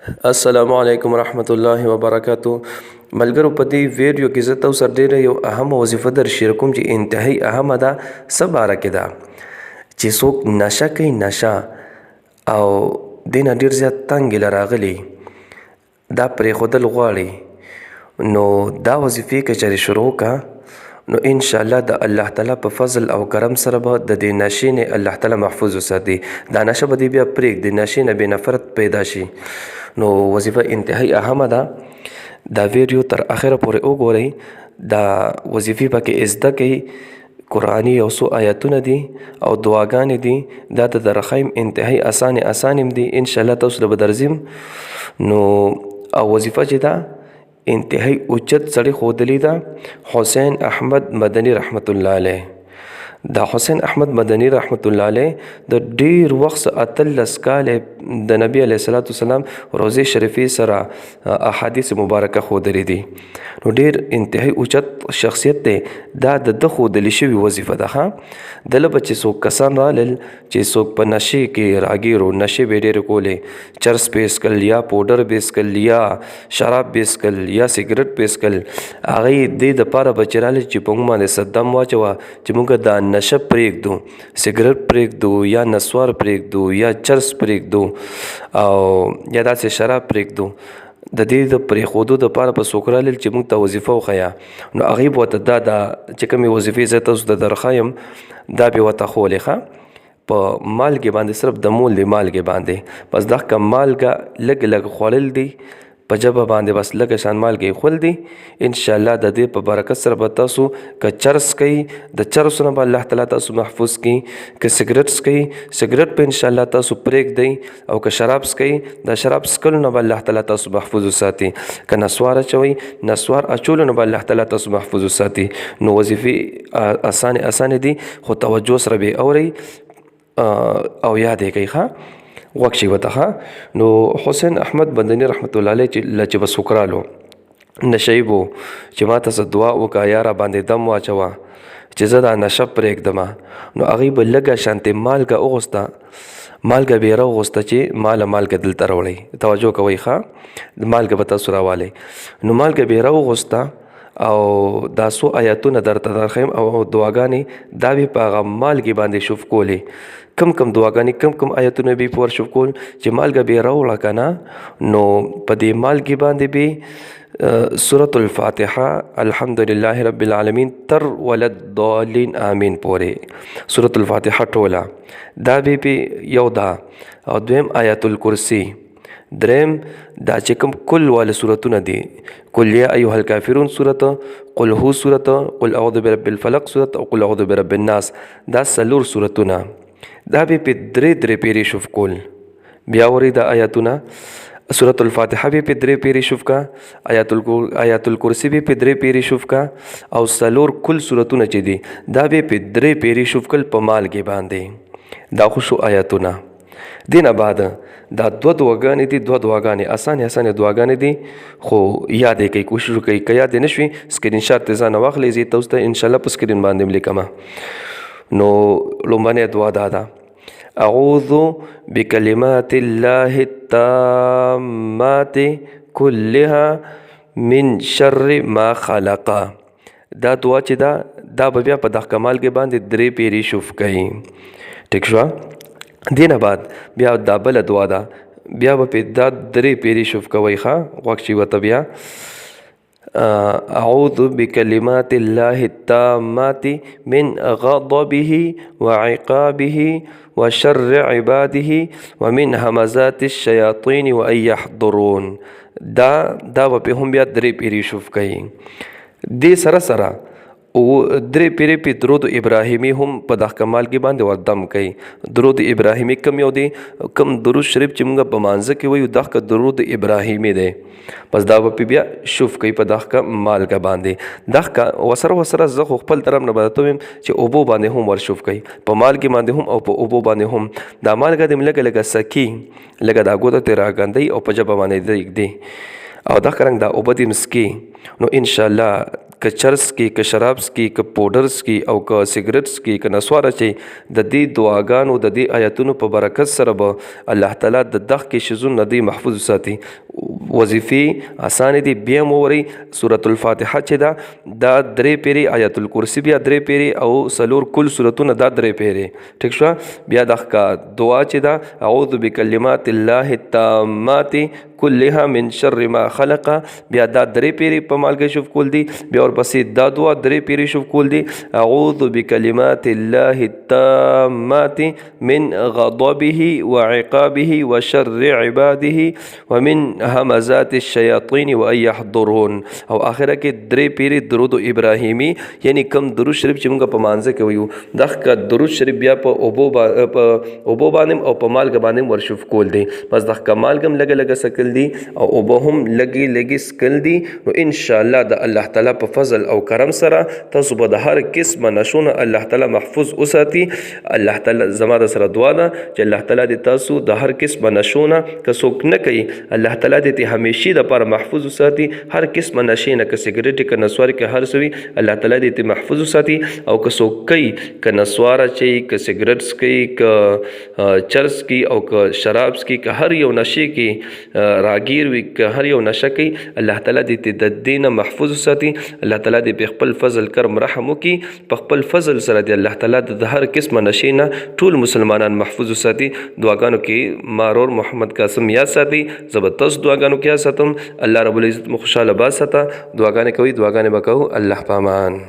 السلام علیکم ورحمت الله وبرکاتو. ملګرو په دې ویډیو کې زه تاسو سره ډېره یو اهمه وظیفه در شیر کوم چې انتهایی اهمه ده. څه باره کې ده چې څوک نشه کوي، نشه او دې نه ډېر زیات تنګ له راغلي دا پرېښودل غواړي، نو دا وظیفې که چېرې شروع کا نو انشاءالله د الله تعالی په فضل او کرم سره به د دې نشې نه الله تعالی محفوظ وساتي. دا نشه به دې بیا پرېږدي، نشې نه بې نفرت پیدا شي. نو وظیفه انتهایی اهمه ده. دا ویډیو تر اخره پورې وګورئ. دا وظیفې پکې زده کوي، قرآني یو څو آیاتونه دي او دعاګانې دي. دا د درخیم انتهایی اسانم دي، انشاءالله تاسو له به درځم. نو او وظیفه چې ده انتهایی اوچت سړی ښودلې ده، حسین احمد مدني رحمت الله علیه. دا حسین احمد مدني رحمت الله علیه د ډیر وخت 18 کاله د نبی علیه الصلاۃ والسلام روضه شریفې سره احادیث مبارکه ښودلې دي. نو ډیر انتهایی اوچت شخصیت دی. دا د ښودلې شوې وظیفه ده. ښه دله به چې څوک کسان رالل چې څوک په نشې کې راګیرو، نشې به ډېرې کولې، چرس به یې څکل یا پوډر به یې څکل یا شراب به یې څکل یا سګرټ به یې څکل، هغې دې دپاره به چې رالل چې په موږ باندې صدام واچوه چې موږ دا نشه پرېږدو، سګرټ پرېږدو یا نسوار پرېږدو یا چرس پرېږدو او یا داسې شراب پرېږدو. د دې د پرېښودو دپاره به څوک رالل چې موږ ته وظیفه وښیه، نو هغې به ورته دا چې کومې وظیفې زه تاسو ته درښیم دا به ورته ښولې. ښه په مالګې باندې صرف د مول د مالګې باندې بس دغه مالګه لږ لږ خوړل دي، په ژبه باندې بس لږه شان مالګې خول دي. انشاءالله د دې په برکت سره به تاسو که چرس کوي د چرسو نه به الله تعالی تاسو محفوظ کړي، که سګرټ څکوي سګرټ به انشاءالله تاسو پرېږدئ، او که شراب څکوي د شراب څکلو نه به الله تعالی تاسو محفوظ وساتي، که نسوار اچوئ نسوار اچولو نه به الله تعالی تاسو محفوظ وساتي. نو وظیفې اسانې دي، خو توجه سره به اورئ او یاد یې کوئ. ښه غوږ شي ورته. ښه نو حسین احمد مدني رحمت الله علیه چې به څوک رالو نشهیي بو چې ما ته څه دعا وکړه یا را باندې دم واچوه چې زه دا نشه پرېږدمه، نو هغوی به لږه شانتې مالګه وغوسته، مالګه به یې راوغوسته چې مالګه دلته راوړئ. توجه کوئ. ښه مالګه به تاسو راوالئ. نو مالګه به یې راوغوسته او دا څو آیاتونه درته درښیم او دعاګانې دا به په هغه مالګې باندې شوف کولې. کم دعاګانې کم آیاتونه به په ور شوف کول چې مالګه به یې راوړه که نه، نو په دې مالګې باندې به سورة الفاتحه الحمدلله رب العالمین تر وللضالین آمین پورې سورة الفاتحه ټوله دا به یو دا، او دویم آیت الکرسی، دریم دا چې کوم کل والا صورتونه دي، قل یا ایها الکافرون صورت، قل هو صورت، قل اعوذ برب الفلق صورت او قل اعوذ برب الناس، دا څلور صورتونه دا به په درې پیرې شوف کول. بیا ورې دا آیاتونه سورة الفاتحه به په درې پیرې شوف کا، آیات الکرسی به په درې پیرې شوف کا، او څلور کل صورتونه چې دي دا به په درې پیرې شوف کل په مالګې باندې. دا خو شو آیاتونه. دینه بعد دا دوه دعاګانې دي، دوه دعاګانې اسانې دعاګانې دي، خو یاد یې کوئ، کوشش وکړئ. که یاد یې نه شوي سکرین شاټ ترې ځانه واخلئ، زه یې تاسو ته انشاءالله په سکرین باندې م لیکمه. نو لومړنۍ دعا دا ده: اعوذ بکلمات الله التامات كلها من شر ما خلق. دا دعا چې دا به بیا په دغه مالګې باندې درې پیرې شوف کوي. ټیک شوه. دینه بعد بیا دا بله دعا ده، بیا به پې دا درې پیرې شوف کوئ. ښه غوږ شي ورته. بیا اعوذ بکلمات الله التامات من غضبه وعقابه وشر عباده ومن همزات الشياطين وان يحضرون. دا به پې هم بیا درې پیرې شوف کوي. دې سره او درې پیرې په درود ابراهیمي هم په دغه مالګې باندې وردم کوي. درود ابراهیمي کم یو دی، کم درود شریف چې موږ په مانځه کې وایو دغه درود ابراهیمي دی، بس دا به بیا شوف کوي په دغه مالګه باندې. دغه وسره زه خو خپل طرف نه به درته ویم چې اوبو باندې هم ور شوف کوي، په مالګې باندې هم او په اوبو باندې هم. دا مالګه دې لږه سکي، لږه دا ګوته ترې راګندئ او په ژبه باندې دې ږدي او دغه رنګ دا اوبه دې مسکي. نو انشاءالله که چرس کی که شرابس کی که پوډرز کی او که سیګریټس کی که نسوار چي د دې دعاګانو د دې آیتونو په برکت سره به الله تعالی د دغ کې شزون ندی محفوظ ساتي. وظیفې اسانه دي بیا موري سورۃ الفاتحه چې دا 3 پیری آیت الکرسی بیا 3 پیری او سلور کل سورتونه دا 3 پیری ٹھیک شو. بیا دغه دعا چې دا اعوذ بکلمات الله التامات كلها من شر ما خلق بیا دا 3 پیری په مالګه شوف کول دي. بیا ورپسې دا دعا 3 پیری شوف کول دي اعوذ بکلمات الله التامات من غضبه وعقابه وشر عباده ومن همزات الشياطين وان يحضرون. او اخره کې 3 پیری درود ابراهیمی یعنی کم درود شریف چې موږ په مانځه کې ویو دغه درود شریف بیا په اوبو باندې او په مالګه باندې ورشوف کول دي. بس دغه مالګم لګ سکل دي او اوبه هم لګي سکل دي. نو ان شاء الله د الله تعالی په فضل او کرم سره تاسو به د هر قسم نشونه الله تعالی محفوظ وساتي. الله تعالی زما د سره دعا ده چې الله تعالی دې تاسو د هر قسم نشونه که څوک نه کوي الله تعالی دې همیشي د پر محفوظ وساتي. هر قسم نشې نه که سیګریټ که نسوار که هر سوي الله تعالی دې محفوظ وساتي. او که څوک کوي که نسوار چي که سیګریټس کوي که چرس کوي او که شرابس کوي که هر یو نشې کې راګیر وي که هر یو نشه کوي الله تعالی دې د دین محفوظ وساتي. الله تعالی دې په خپل فضل کرم رحم وکړي. په خپل فضل سره دې الله تعالی د هر قسم نشې نه ټول مسلمانان محفوظ وساتي. دعاګانو کې مارور محمد قاسم یاد ساتي. زبردست دعاګانو کې یاد ساتم. الله رب العزت مو خوشاله باز ساته. دعاګانې کوي دعاګانې به کوو. الله پامان.